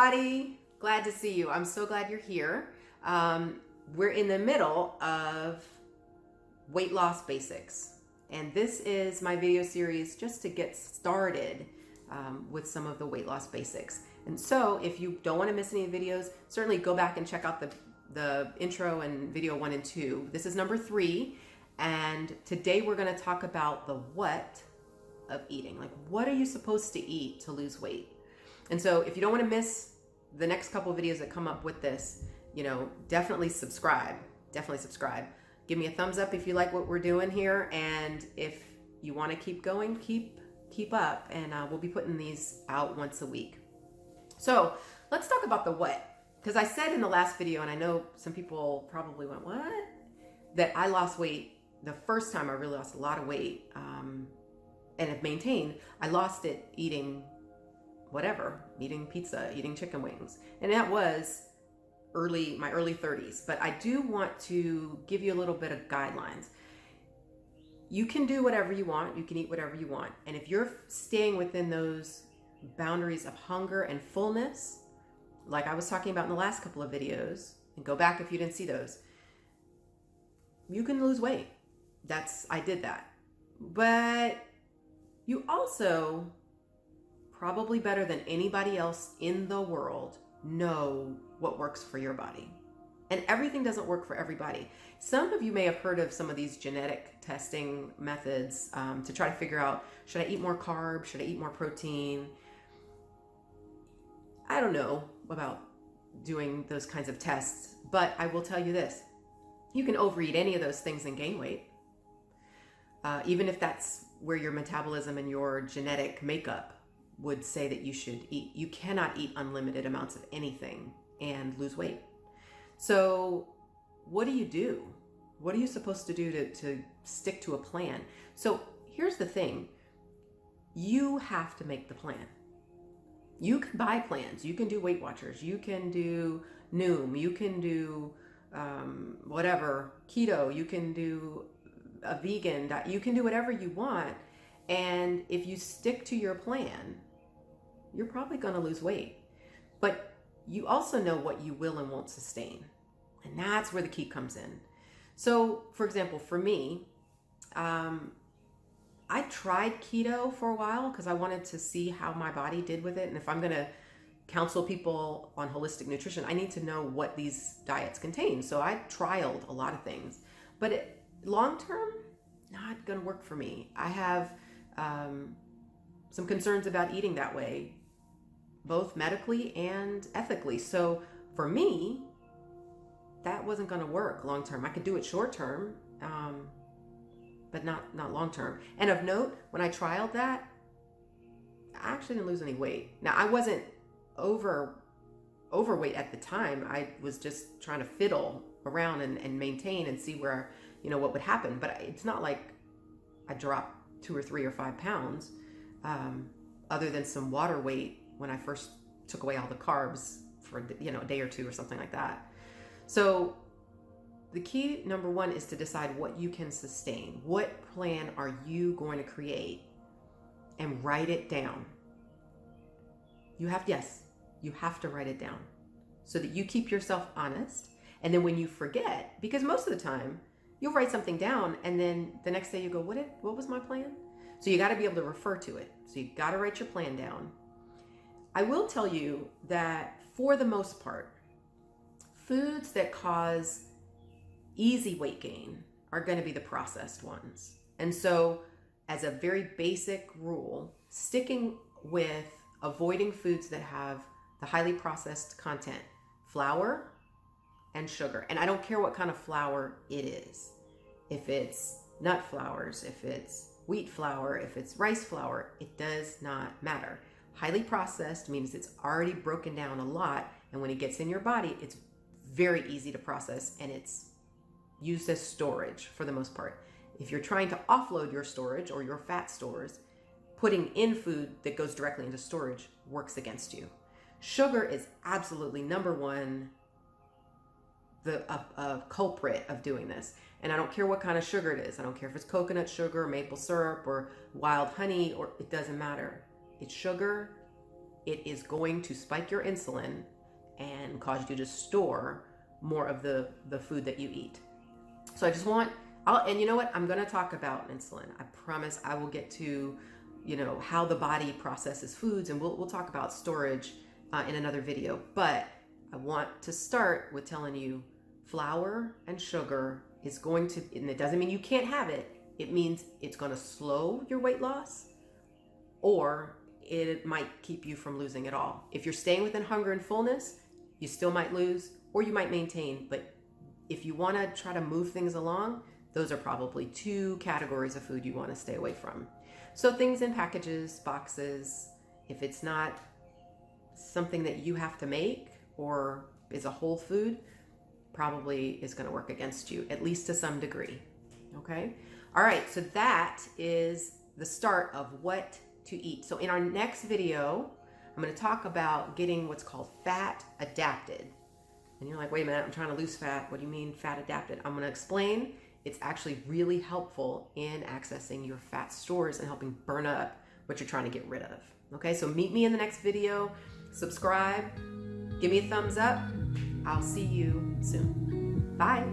everybody. Glad to see you. I'm so glad you're here. We're in the middle of weight loss basics. And this is my video series just to get started with some of the weight loss basics. And so if you don't want to miss any videos, certainly go back and check out the intro and video 1 and 2. This is number 3. And today we're going to talk about the what of eating. Like, what are you supposed to eat to lose weight? And so if you don't want to miss the next couple of videos that come up with this, definitely subscribe. Definitely subscribe. Give me a thumbs up if you like what we're doing here. And if you want to keep going, keep up. And we'll be putting these out once a week. So let's talk about the what. Because I said in the last video, and I know some people probably went, what? That I lost weight the first time. I really lost a lot of weight and have maintained. I lost it eating whatever, eating pizza, eating chicken wings. And that was my early 30s. But I do want to give you a little bit of guidelines. You can do whatever you want. You can eat whatever you want. And if you're staying within those boundaries of hunger and fullness, like I was talking about in the last couple of videos, and go back if you didn't see those, you can lose weight. I did that. But you also, probably better than anybody else in the world, know what works for your body. And everything doesn't work for everybody. Some of you may have heard of some of these genetic testing methods to try to figure out, should I eat more carbs? Should I eat more protein? I don't know about doing those kinds of tests, but I will tell you this. You can overeat any of those things and gain weight. Even if that's where your metabolism and your genetic makeup would say that you should eat. You cannot eat unlimited amounts of anything and lose weight. So what do you do? What are you supposed to do to stick to a plan? So here's the thing. You have to make the plan. You can buy plans. You can do Weight Watchers. You can do Noom. You can do whatever, keto. You can do a vegan diet. You can do whatever you want. And if you stick to your plan, you're probably going to lose weight. But you also know what you will and won't sustain. And that's where the key comes in. So, for example, for me, I tried keto for a while because I wanted to see how my body did with it. And if I'm going to counsel people on holistic nutrition, I need to know what these diets contain. So I trialed a lot of things. But long term, not going to work for me. I have some concerns about eating that way, both medically and ethically. So for me, that wasn't going to work long term. I could do it short term, but not long term. And of note, when I trialed that, I actually didn't lose any weight. Now, I wasn't overweight at the time. I was just trying to fiddle around and maintain and see where, what would happen. But it's not like I dropped 2 or 3 or 5 pounds, other than some water weight when I first took away all the carbs for a day or 2 or something like that. So the key, number 1, is to decide what you can sustain. What plan are you going to create? And write it down. You have to write it down so that you keep yourself honest. And then when you forget, because most of the time you'll write something down and then the next day you go, what was my plan? So you got to be able to refer to it. So you got to write your plan down. I will tell you that for the most part, foods that cause easy weight gain are going to be the processed ones. And so as a very basic rule, sticking with avoiding foods that have the highly processed content, flour and sugar. And I don't care what kind of flour it is. If it's nut flours, if it's wheat flour, if it's rice flour, it does not matter. Highly processed means it's already broken down a lot. And when it gets in your body, it's very easy to process and it's used as storage for the most part. If you're trying to offload your storage or your fat stores, putting in food that goes directly into storage works against you. Sugar is absolutely number 1, a culprit of doing this. And I don't care what kind of sugar it is. I don't care if it's coconut sugar, maple syrup, or wild honey, or it doesn't matter. It's sugar it is going to spike your insulin and cause you to store more of the food that you eat. So I just want, and you know what? I'm going to talk about insulin. I promise I will get to, how the body processes foods, and we'll talk about storage in another video. But I want to start with telling you flour and sugar is going to, and it doesn't mean you can't have it. It means it's going to slow your weight loss, or it might keep you from losing it all. If you're staying within hunger and fullness, you still might lose, or you might maintain. But if you want to try to move things along, those are probably two categories of food you want to stay away from. So things in packages, boxes, if it's not something that you have to make or is a whole food, probably is going to work against you, at least to some degree. Okay? All right, so that is the start of what to eat. So in our next video, I'm going to talk about getting what's called fat adapted. And you're like, wait a minute, I'm trying to lose fat. What do you mean fat adapted? I'm going to explain. It's actually really helpful in accessing your fat stores and helping burn up what you're trying to get rid of. Okay, so meet me in the next video. Subscribe. Give me a thumbs up. I'll see you soon. Bye.